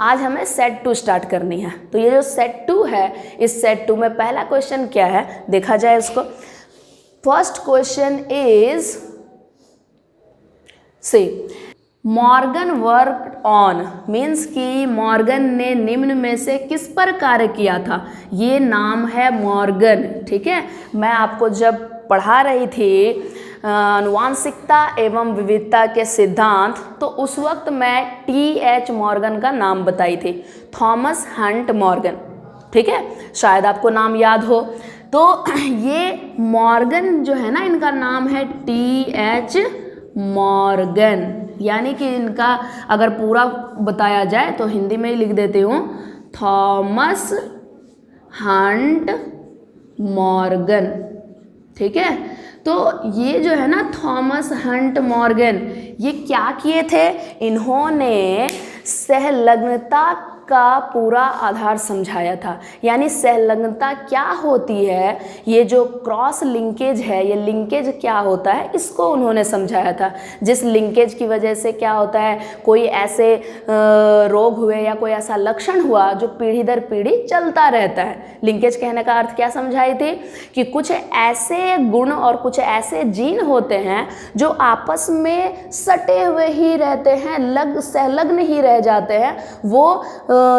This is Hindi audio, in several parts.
आज हमें सेट 2 स्टार्ट करनी है। तो ये जो सेट 2 है, इस सेट 2 में पहला क्वेश्चन क्या है देखा जाए इसको। फर्स्ट क्वेश्चन इज से मॉर्गन वर्क ऑन, मीन्स कि मॉर्गन ने निम्न में से किस पर कार्य किया था। ये नाम है मॉर्गन, ठीक है। मैं आपको जब पढ़ा रही थी आनुवांशिकता एवं विविधता के सिद्धांत, तो उस वक्त मैं T.H. मॉर्गन का नाम बताई थी, थॉमस हंट मॉर्गन, ठीक है। शायद आपको नाम याद हो। तो ये मॉर्गन जो है ना, इनका नाम है T.H. मॉर्गन, यानी कि इनका अगर पूरा बताया जाए तो हिंदी में ही लिख देती हूँ, थॉमस हंट मॉर्गन, ठीक है। तो ये जो है ना थॉमस हंट मॉर्गन, ये क्या किए थे, इन्होंने सहलग्नता का पूरा आधार समझाया था। यानी सहलग्नता क्या होती है, ये जो क्रॉस लिंकेज है, ये लिंकेज क्या होता है, इसको उन्होंने समझाया था। जिस लिंकेज की वजह से क्या होता है, कोई ऐसे रोग हुए या कोई ऐसा लक्षण हुआ जो पीढ़ी दर पीढ़ी चलता रहता है। लिंकेज कहने का अर्थ क्या समझाई थी कि कुछ ऐसे गुण और कुछ ऐसे जीन होते हैं जो आपस में सटे हुए ही रहते हैं, संलग्न ही रह जाते हैं। वो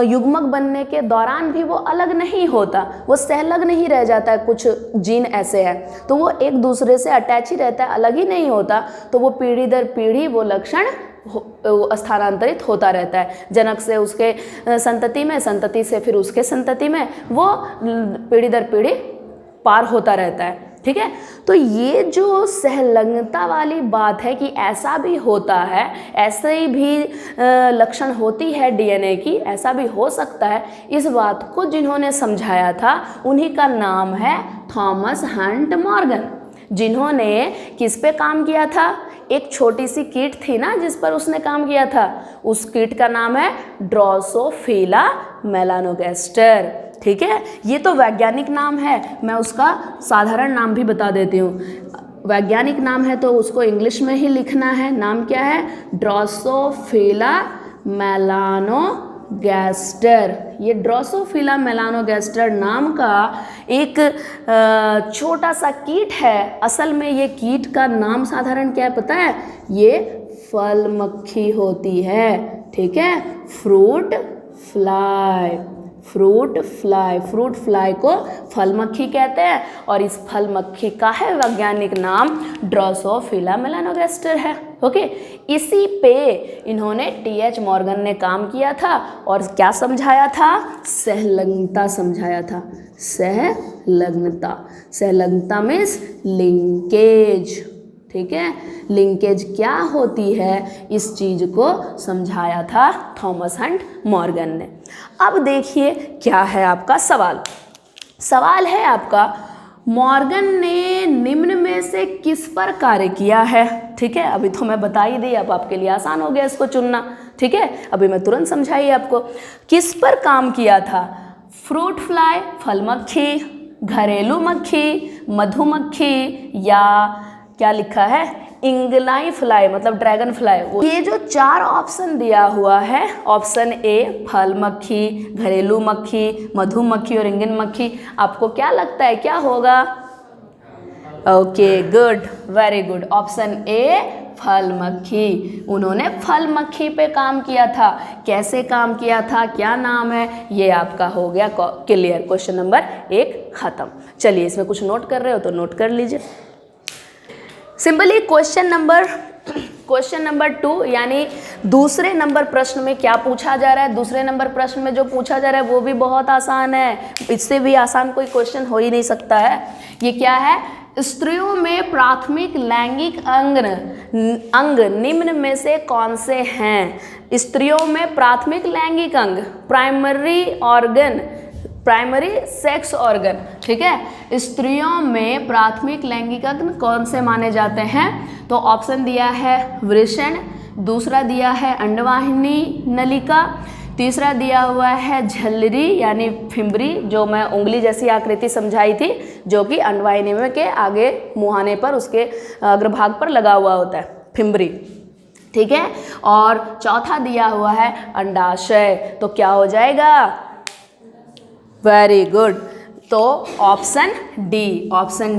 युग्मक बनने के दौरान भी वो अलग नहीं होता, वो सहलग्न ही रह जाता है। कुछ जीन ऐसे हैं तो वो एक दूसरे से अटैच ही रहता है, अलग ही नहीं होता। तो वो पीढ़ी दर पीढ़ी वो लक्षण स्थानांतरित होता रहता है, जनक से उसके संतति में, संतति से फिर उसके संतति में, वो पीढ़ी दर पीढ़ी पार होता रहता है, ठीक है। तो ये जो सहलग्नता वाली बात है कि ऐसा भी होता है, ऐसे ही भी लक्षण होती है डीएनए की, ऐसा भी हो सकता है, इस बात को जिन्होंने समझाया था उन्हीं का नाम है थॉमस हंट मॉर्गन। जिन्होंने किस पे काम किया था, एक छोटी सी कीट थी ना जिस पर उसने काम किया था, उस कीट का नाम है ड्रोसोफिला मेलानोगास्टर, ठीक है। ये तो वैज्ञानिक नाम है, मैं उसका साधारण नाम भी बता देती हूँ। वैज्ञानिक नाम है तो उसको इंग्लिश में ही लिखना है। नाम क्या है, ड्रोसोफिला मेलानोगास्टर। ये ड्रोसोफिला मेलानोगास्टर नाम का एक छोटा सा कीट है। असल में ये कीट का नाम साधारण क्या है पता है, ये फल मक्खी होती है, ठीक है। Fruit fly, fruit fly, fruit fly को फल मक्खी कहते हैं और इस फल मक्खी का है वैज्ञानिक नाम ड्रोसोफिला मेलानोगास्टर है, ओके। इसी पे इन्होंने T.H. मॉर्गन ने काम किया था और क्या समझाया था, सहलग्नता समझाया था। सहलग्नता, सहलग्नता मीन्स लिंकेज, ठीक है। लिंकेज क्या होती है, इस चीज को समझाया था थॉमस हंट मॉर्गन ने। अब देखिए क्या है आपका सवाल। सवाल है आपका, मॉर्गन ने निम्न में से किस पर कार्य किया है, ठीक है। अभी तो मैं बता ही दी, अब आपके लिए आसान हो गया इसको चुनना, ठीक है। अभी मैं तुरंत समझाई आपको किस पर काम किया था। फ्रूट फ्लाई फल मक्खी, घरेलू मक्खी मधुमक्खी, या क्या लिखा है इंगलाई फ्लाई मतलब ड्रैगन फ्लाई। ये जो 4 ऑप्शन दिया हुआ है, ऑप्शन ए फल मक्खी, घरेलू मक्खी, मधुमक्खी और इंगन मक्खी, आपको क्या लगता है क्या होगा? Okay good, very good, option A फल मक्खी। उन्होंने फल मक्खी पे काम किया था। कैसे काम किया था, क्या नाम है, ये आपका हो गया क्लियर। क्वेश्चन नंबर 1 खत्म। चलिए इसमें कुछ नोट कर रहे हो तो नोट कर लीजिए। सिंपली क्वेश्चन नंबर 2 यानी दूसरे नंबर प्रश्न में क्या पूछा जा रहा है। दूसरे नंबर प्रश्न में जो पूछा जा रहा है वो भी बहुत आसान है, इससे भी आसान कोई क्वेश्चन हो ही नहीं सकता है। ये क्या है, स्त्रियों में प्राथमिक लैंगिक अंग निम्न में से कौन से हैं। स्त्रियों में प्राथमिक लैंगिक अंग, primary organ, primary sex organ, ठीक है। स्त्रियों में प्राथमिक लैंगिक अंग कौन से माने जाते हैं, तो ऑप्शन दिया है वृषण, दूसरा दिया है अंडवाहिनी नलिका, तीसरा दिया हुआ है झल्लरी यानी फिम्बरी, जो मैं उंगली जैसी आकृति समझाई थी, जो कि अंडवाहिनी में के आगे मुहाने पर उसके अग्रभाग पर लगा हुआ होता है, फिम्बरी। ठीक है। और चौथा दिया हुआ है अंडाशय, तो क्या हो जाएगा? वेरी गुड, तो option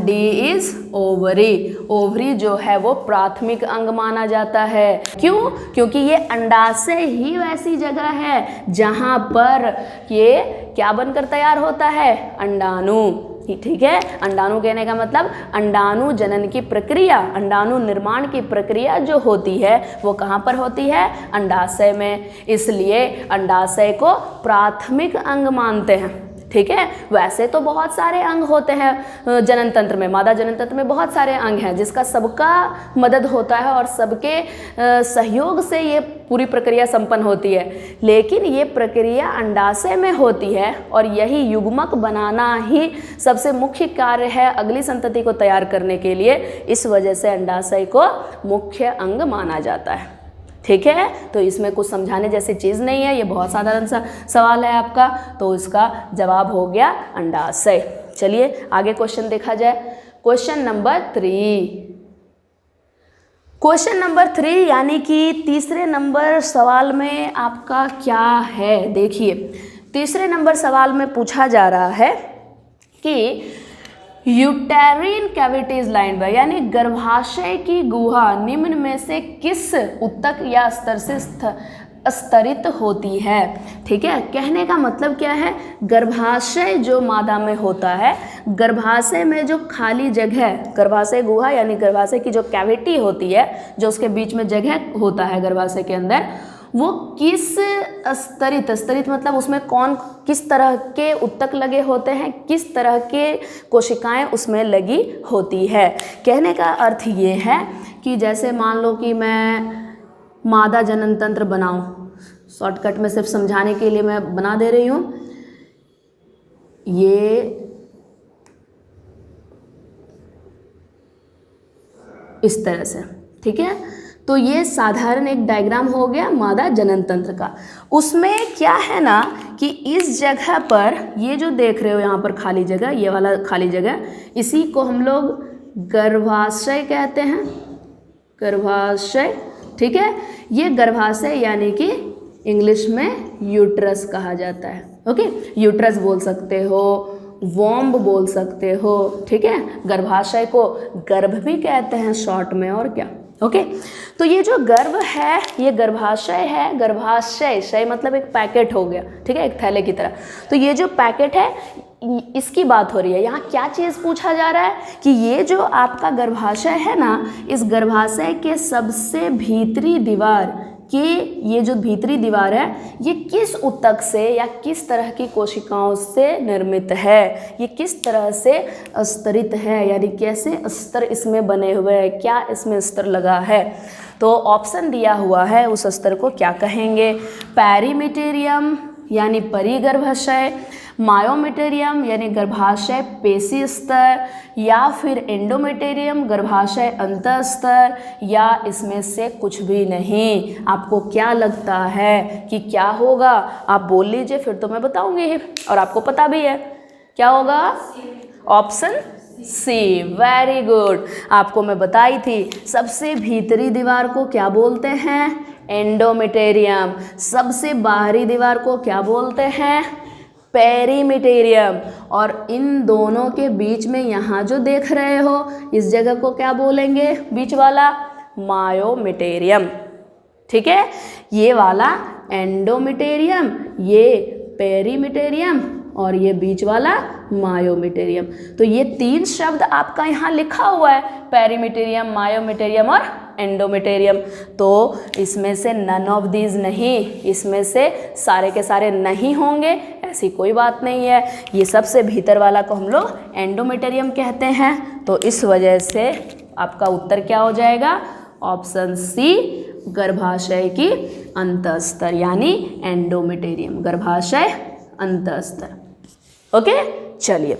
D is ovary. Ovary जो है वो प्राथमिक अंग माना जाता है। क्यों? क्योंकि ये अंडाशय ही वैसी जगह है जहाँ पर ये क्या बनकर तैयार होता है? अंडाणु। ठीक है, अंडाणु कहने का मतलब अंडाणु जनन की प्रक्रिया, अंडाणु निर्माण की प्रक्रिया जो होती है वो कहाँ पर होती है? अंडाशय में। इसलिए अंडाशय को प्राथमिक अंग मानते हैं। ठीक है, वैसे तो बहुत सारे अंग होते हैं जनन तंत्र में, मादा जनन तंत्र में बहुत सारे अंग हैं जिसका सबका मदद होता है और सबके सहयोग से ये पूरी प्रक्रिया संपन्न होती है, लेकिन ये प्रक्रिया अंडाशय में होती है और यही युग्मक बनाना ही सबसे मुख्य कार्य है अगली संतति को तैयार करने के लिए। इस वजह से अंडाशय को मुख्य अंग माना जाता है। ठीक है, तो इसमें कुछ समझाने जैसी चीज़ नहीं है, ये बहुत साधारण सा सवाल है आपका, तो इसका जवाब हो गया अंडाशय। चलिए आगे क्वेश्चन देखा जाए। क्वेश्चन नंबर 3 यानी कि तीसरे नंबर सवाल में आपका क्या है? देखिए, तीसरे नंबर सवाल में पूछा जा रहा है कि यूटेरिन कैविटीज लाइन बाय, यानी गर्भाशय की गुहा निम्न में से किस ऊतक या स्तर से स्तरित होती है? ठीक है, कहने का मतलब क्या है? गर्भाशय जो मादा में होता है, गर्भाशय में जो खाली जगह, गर्भाशय गुहा यानी गर्भाशय की जो कैविटी होती है, जो उसके बीच में जगह होता है गर्भाशय के अंदर, वो किस स्तरित मतलब उसमें कौन किस तरह के ऊतक लगे होते हैं, किस तरह के कोशिकाएं उसमें लगी होती है। कहने का अर्थ ये है कि जैसे मान लो कि मैं मादा जनन तंत्र बनाऊं, शॉर्टकट में सिर्फ समझाने के लिए मैं बना दे रही हूँ। ये इस तरह से, ठीक है, तो ये साधारण एक डायग्राम हो गया मादा जनन तंत्र का। उसमें क्या है ना कि इस जगह पर ये जो देख रहे हो यहाँ पर खाली जगह, ये वाला खाली जगह, इसी को हम लोग गर्भाशय कहते हैं, गर्भाशय। ठीक है, ये गर्भाशय यानी कि इंग्लिश में यूट्रस कहा जाता है। ओके, यूट्रस बोल सकते हो, वॉम्ब बोल सकते हो। ठीक है, गर्भाशय को गर्भ भी कहते हैं शॉर्ट में, और क्या। ओके, तो ये जो गर्भ है ये गर्भाशय है। गर्भाशय, शय मतलब एक पैकेट हो गया, ठीक है, एक थैले की तरह। तो ये जो पैकेट है इसकी बात हो रही है। यहाँ क्या चीज़ पूछा जा रहा है कि ये जो आपका गर्भाशय है ना, इस गर्भाशय के सबसे भीतरी दीवार कि ये जो भीतरी दीवार है ये किस ऊतक से या किस तरह की कोशिकाओं से निर्मित है, ये किस तरह से स्तरित है, यानी कैसे स्तर इसमें बने हुए हैं, क्या इसमें स्तर लगा है। तो ऑप्शन दिया हुआ है, उस स्तर को क्या कहेंगे? पेरीमीटेरियम यानी परिगर्भाशय, मायोमेटेरियम यानी गर्भाशय पेशी स्तर, या फिर एंडोमेटेरियम गर्भाशय अंतःस्तर, या इसमें से कुछ भी नहीं। आपको क्या लगता है कि क्या होगा? आप बोल लीजिए, फिर तो मैं बताऊंगी और आपको पता भी है क्या होगा। Option C, very good. आपको मैं बताई थी, सबसे भीतरी दीवार को क्या बोलते हैं? एंडोमेटेरियम। सबसे बाहरी दीवार को क्या बोलते हैं? पेरीमीटेरियम। और इन दोनों के बीच में यहाँ जो देख रहे हो इस जगह को क्या बोलेंगे? बीच वाला मायोमेटेरियम। ठीक है, ये वाला एंडोमेटेरियम, ये पेरीमीटेरियम और ये बीच वाला मायोमेटेरियम। तो ये तीन शब्द आपका यहाँ लिखा हुआ है, पेरीमीटेरियम, मायोमेटेरियम और एंडोमेटेरियम। तो इसमें से नन ऑफ दीज नहीं, इसमें से सारे के सारे नहीं होंगे, ऐसी कोई बात नहीं है। ये सबसे भीतर वाला को हम लोग एंडोमेटेरियम कहते हैं। तो इस वजह से आपका उत्तर क्या हो जाएगा? ऑप्शन सी, गर्भाशय की अंतःस्तर यानी एंडोमेटेरियम, गर्भाशय अंतःस्तर। ओके, चलिए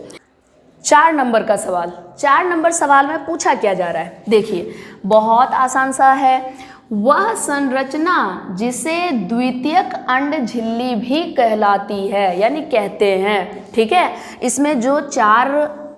4 नंबर का सवाल। 4 नंबर सवाल में पूछा क्या जा रहा है? देखिए, बहुत आसान सा है। वह संरचना जिसे द्वितीयक अंड झिल्ली भी कहलाती है, यानी कहते हैं। ठीक है, इसमें जो 4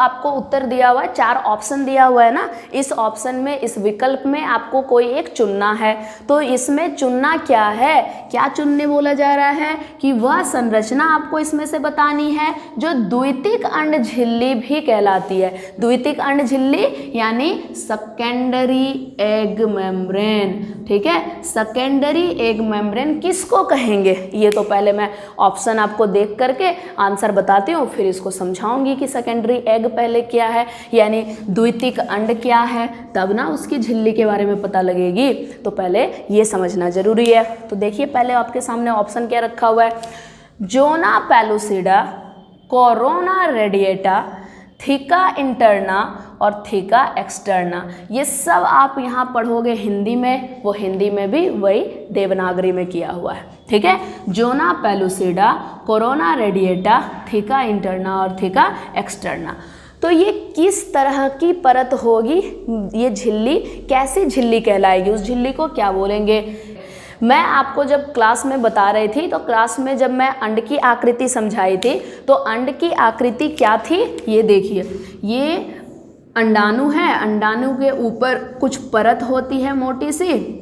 आपको उत्तर दिया हुआ है, 4 ऑप्शन दिया हुआ है ना, इस ऑप्शन में, इस विकल्प में आपको कोई एक चुनना है। तो इसमें चुनना क्या है, क्या चुनने बोला जा रहा है कि वह संरचना आपको इसमें से बतानी है जो द्वितीयक अंड झिल्ली भी कहलाती है। द्वितीयक अंड झिल्ली यानी सेकेंडरी एग मेम्ब्रेन। ठीक है, सेकेंडरी एग मेम्ब्रेन किसको कहेंगे, ये तो पहले मैं ऑप्शन आपको देख करके आंसर बताती हूँ, फिर इसको समझाऊंगी कि सेकेंडरी एग पहले क्या है, यानी द्वितीयक अंड क्या है, तब ना उसकी झिल्ली के बारे में पता लगेगी। तो पहले ये समझना जरूरी है। तो देखिए पहले आपके सामने ऑप्शन क्या रखा हुआ है, zona pellucida, corona radiata, theca interna और थीका एक्सटर्ना। ये सब आप यहाँ पढ़ोगे हिंदी में, वो हिंदी में भी वही देवनागरी में किया हुआ है। ठीक है, zona pellucida, corona radiata, theca interna और थीका एक्सटर्ना। तो ये किस तरह की परत होगी, ये झिल्ली कैसी झिल्ली कहलाएगी, उस झिल्ली को क्या बोलेंगे। मैं आपको जब क्लास में बता रही थी, तो क्लास में जब मैं अंड की आकृति समझाई थी, तो अंड की आकृति क्या थी, ये देखिए, ये अंडाणु है, अंडाणु के ऊपर कुछ परत होती है मोटी सी,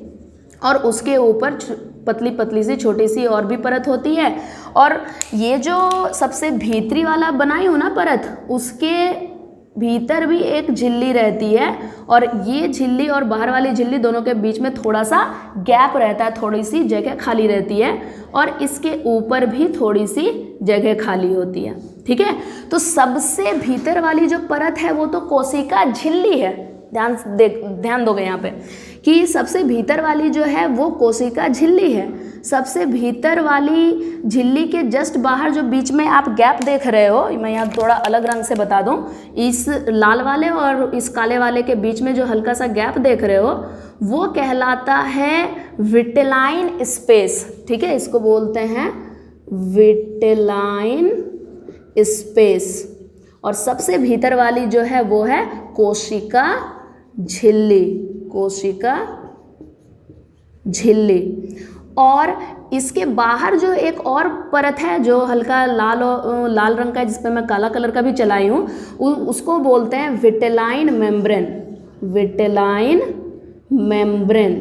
और उसके ऊपर पतली पतली सी छोटी सी और भी परत होती है, और ये जो सबसे भीतरी वाला बनाई हूँ ना परत, उसके भीतर भी एक झिल्ली रहती है, और ये झिल्ली और बाहर वाली झिल्ली दोनों के बीच में थोड़ा सा गैप रहता है, थोड़ी सी जगह खाली रहती है, और इसके ऊपर भी थोड़ी सी जगह खाली होती है। ठीक है, तो सबसे भीतर वाली जो परत है वो तो कोशिका झिल्ली है। ध्यान दोगे यहाँ पे कि सबसे भीतर वाली जो है वो कोशिका झिल्ली है। सबसे भीतर वाली झिल्ली के जस्ट बाहर जो बीच में आप गैप देख रहे हो, मैं यहाँ थोड़ा अलग रंग से बता दूँ, इस लाल वाले और इस काले वाले के बीच में जो हल्का सा गैप देख रहे हो वो कहलाता है विटेलाइन स्पेस। ठीक है, इसको बोलते हैं विटेलाइन स्पेस। और सबसे भीतर वाली जो है वो है कोशिका झिल्ली, कोशिका झिल्ली। और इसके बाहर जो एक और परत है जो हल्का लाल रंग का है, जिसपे मैं काला कलर का भी चलाई हूँ, उसको बोलते हैं विटेलाइन मेम्ब्रेन, विटेलाइन मेम्ब्रेन।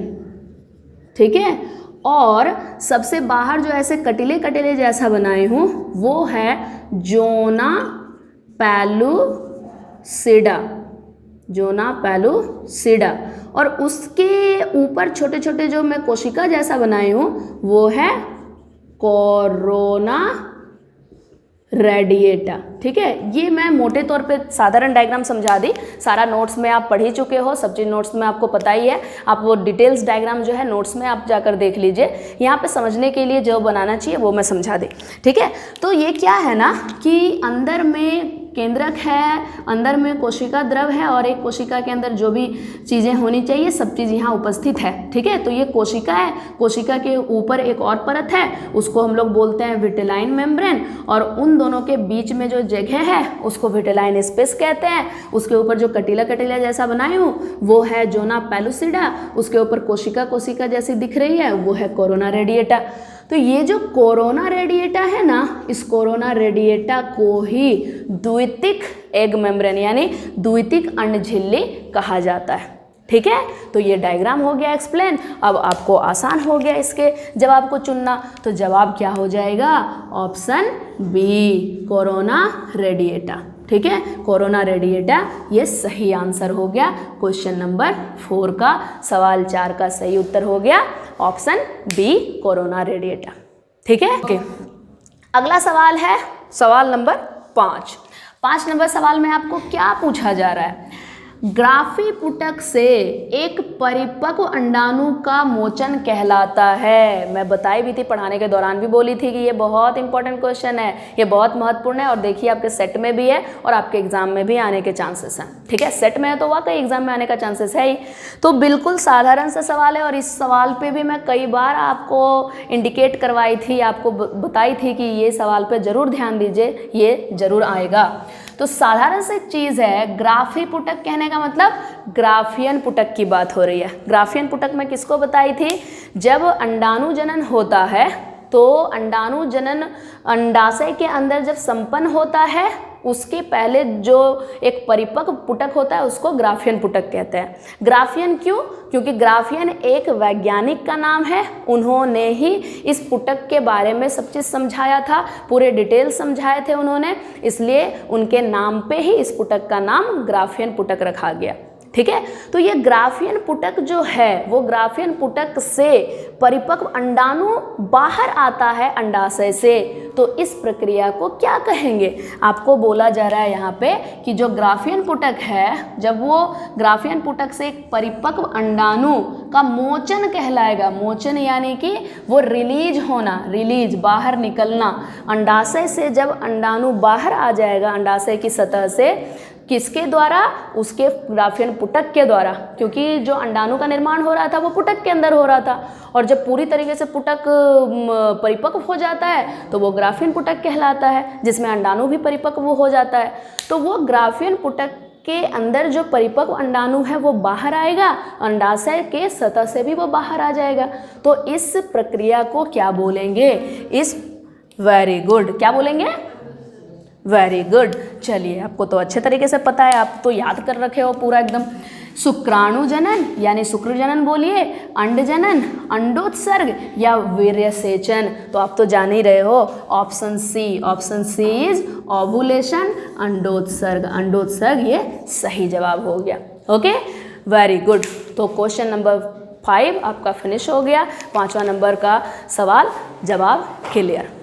ठीक है, और सबसे बाहर जो ऐसे कटीले कटीले जैसा बनाई हूँ वो है जोना पेलुसिडा, जोना पेलुसिडा। और उसके ऊपर छोटे छोटे जो मैं कोशिका जैसा बनाई हूँ वो है कोरोना रेडिएटा। ठीक है, ये मैं मोटे तौर पे साधारण डायग्राम समझा दी, सारा नोट्स में आप पढ़ ही चुके हो, सब्जेक्ट नोट्स में आपको पता ही है। आप वो डिटेल्स डायग्राम जो है नोट्स में आप जाकर देख लीजिए, यहाँ पे समझने के लिए जो बनाना चाहिए वो मैं समझा दी। ठीक है, तो ये क्या है ना कि अंदर में केंद्रक है, अंदर में कोशिका द्रव है, और एक कोशिका के अंदर जो भी चीज़ें होनी चाहिए सब चीज़ यहाँ उपस्थित है। ठीक है, तो ये कोशिका है, कोशिका के ऊपर एक और परत है, उसको हम लोग बोलते हैं विटेलाइन मेम्ब्रेन, और उन दोनों के बीच में जो जगह है उसको विटेलाइन स्पेस कहते हैं। उसके ऊपर जो कटीला कटीला जैसा बनाई हूँ वो है जोना पेलुसिडा, उसके ऊपर कोशिका कोशिका जैसी दिख रही है वो है कोरोना रेडिएटा। तो ये जो कोरोना रेडिएटा है ना, इस कोरोना रेडिएटा को ही द्वितीयक एग मेम्ब्रेन यानी द्वितीयक अंड झिल्ली कहा जाता है। ठीक है, तो ये डायग्राम हो गया एक्सप्लेन। अब आपको आसान हो गया इसके जवाब को चुनना, तो जवाब क्या हो जाएगा, ऑप्शन बी, कोरोना रेडिएटा। ठीक है, कोरोना रेडिएटा ये सही आंसर हो गया। क्वेश्चन नंबर 4 का, सवाल 4 का सही उत्तर हो गया ऑप्शन बी, कोरोना रेडिएटा। ठीक है, ओके। अगला सवाल है सवाल नंबर 5। 5 नंबर सवाल में आपको क्या पूछा जा रहा है, ग्राफी पुटक से एक परिपक्व अंडाणु का मोचन कहलाता है। मैं बताई भी थी, पढ़ाने के दौरान भी बोली थी कि ये बहुत इंपॉर्टेंट क्वेश्चन है, ये बहुत महत्वपूर्ण है, और देखिए आपके सेट में भी है और आपके एग्जाम में भी आने के चांसेस हैं। ठीक है, सेट में है तो वाकई एग्जाम में आने का चांसेस है ही। तो बिल्कुल साधारण सा सवाल है, और इस सवाल पे भी मैं कई बार आपको इंडिकेट करवाई थी, आपको बताई थी कि ये सवाल पे ज़रूर ध्यान दीजिए, ये ज़रूर आएगा। तो साधारण सी चीज़ है, ग्राफी पुटक कहने का मतलब ग्राफियन पुटक की बात हो रही है। ग्राफियन पुटक मैं किसको बताई थी, जब अंडाणु जनन होता है तो अंडाणु जनन अंडाशय के अंदर जब संपन्न होता है उसके पहले जो एक परिपक्व पुटक होता है उसको ग्राफियन पुटक कहते हैं। ग्राफियन क्यों? क्योंकि ग्राफियन एक वैज्ञानिक का नाम है, उन्होंने ही इस पुटक के बारे में सब चीज़ समझाया था, पूरे डिटेल समझाए थे उन्होंने, इसलिए उनके नाम पे ही इस पुटक का नाम ग्राफियन पुटक रखा गया। ठीक है, तो ये ग्राफियन पुटक जो है वो ग्राफियन पुटक से परिपक्व अंडाणु बाहर आता है अंडाशय से, तो इस प्रक्रिया को क्या कहेंगे? आपको बोला जा रहा है यहाँ पे कि जो ग्राफियन पुटक है, जब वो ग्राफियन पुटक से एक परिपक्व अंडाणु का मोचन कहलाएगा। मोचन यानी कि वो रिलीज होना, रिलीज बाहर निकलना, अंडाशय से जब अंडाणु बाहर आ जाएगा अंडाशय की सतह से, किसके द्वारा? उसके ग्राफियन पुटक के द्वारा, क्योंकि जो अंडाणु का निर्माण हो रहा था वो पुटक के अंदर हो रहा था, और जब पूरी तरीके से पुटक परिपक्व हो जाता है तो वो ग्राफियन पुटक कहलाता है, जिसमें अंडाणु भी परिपक्व हो जाता है। तो वो ग्राफियन पुटक के अंदर जो परिपक्व अंडाणु है वो बाहर आएगा, अंडाशय के सतह से भी वो बाहर आ जाएगा। तो इस प्रक्रिया को क्या बोलेंगे? वेरी गुड, क्या बोलेंगे? Very good. चलिए, आपको तो अच्छे तरीके से पता है, आप तो याद कर रखे हो पूरा एकदम। शुक्राणु जनन यानी शुक्र जनन बोलिए, अंड जनन अंडोत्सर्ग या वीर्यसेचन, तो आप तो जान ही रहे हो, ऑप्शन सी इज ओवुलेशन, अंडोत्सर्ग। अंडोत्सर्ग ये सही जवाब हो गया। Okay, very good. तो क्वेश्चन नंबर 5 आपका फिनिश हो गया, 5वां नंबर का सवाल जवाब क्लियर।